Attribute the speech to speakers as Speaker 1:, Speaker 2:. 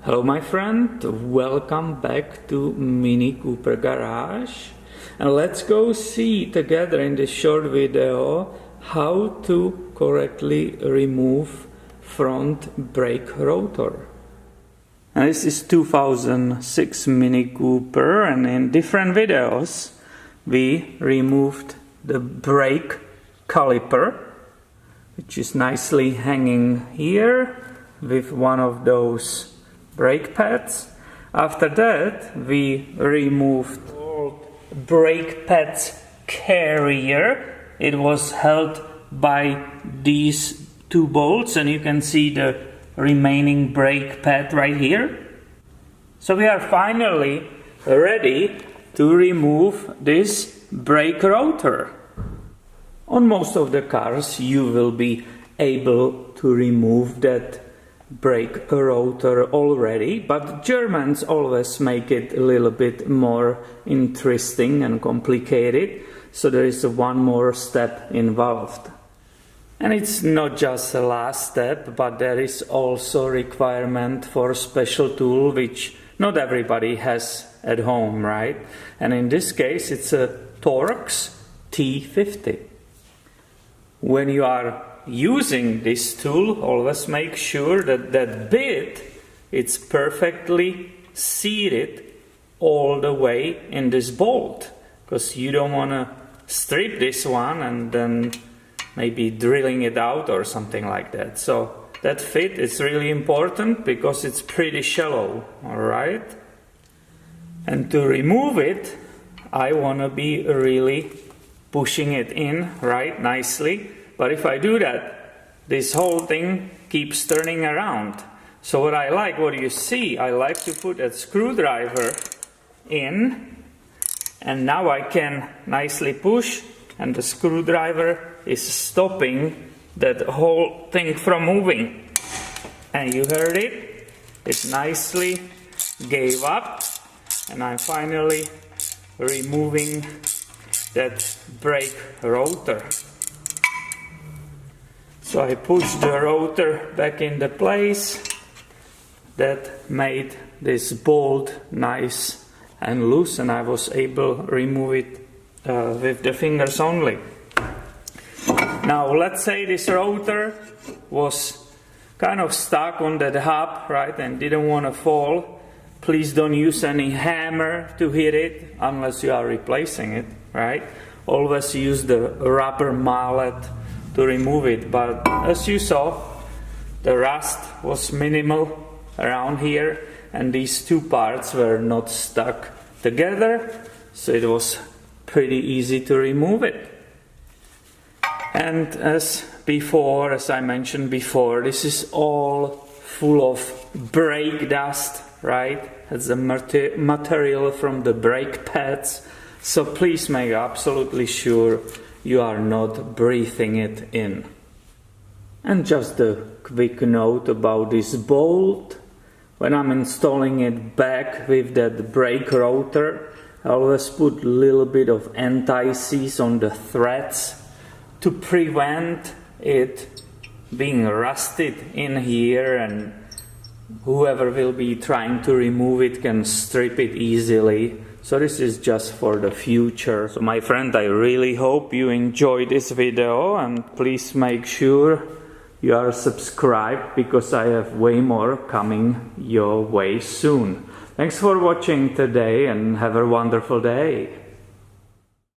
Speaker 1: Hello my friend, welcome back to MiniCooper garage, and let's go see together in this short video how to correctly remove front brake rotor. And this is 2006 MiniCooper, and in different videos we removed the brake caliper, which is nicely hanging here with one of those brake pads. After that we removed brake pads carrier. It was held by these two bolts, and you can see the remaining brake pad right here. So we are finally ready to remove this brake rotor. On most of the cars you will be able to remove that brake rotor already, but Germans always make it a little bit more interesting and complicated, so there is one more step involved. And it's not just the last step, but there is also requirement for a special tool which not everybody has at home, right? And in this case it's a Torx T50. When you are using this tool, always make sure that that bit it's perfectly seated all the way in this bolt, because you don't want to strip this one and then maybe drilling it out or something like that. So that fit is really important because it's pretty shallow, alright? And to remove it, I want to be really pushing it in right nicely. But if I do that, this whole thing keeps turning around. So what you see, I like to put a screwdriver in, and now I can nicely push, and the screwdriver is stopping that whole thing from moving. And you heard it, it nicely gave up, and I'm finally removing that brake rotor. So I pushed the rotor back into place. That made this bolt nice and loose, and I was able to remove it with the fingers only. Now let's say this rotor was kind of stuck on that hub, right, and didn't want to fall. Please don't use any hammer to hit it unless you are replacing it, right? Always use the rubber mallet to remove it. But as you saw, the rust was minimal around here, and these two parts were not stuck together, so it was pretty easy to remove it. And as I mentioned before, this is all full of brake dust, right? It's the material from the brake pads, so please make absolutely sure you are not breathing it in. And just a quick note about this bolt. When I'm installing it back with that brake rotor, I always put a little bit of anti-seize on the threads to prevent it being rusted in here, and whoever will be trying to remove it can strip it easily. So this is just for the future. So my friend, I really hope you enjoyed this video, and please make sure you are subscribed because I have way more coming your way soon. Thanks for watching today, and have a wonderful day.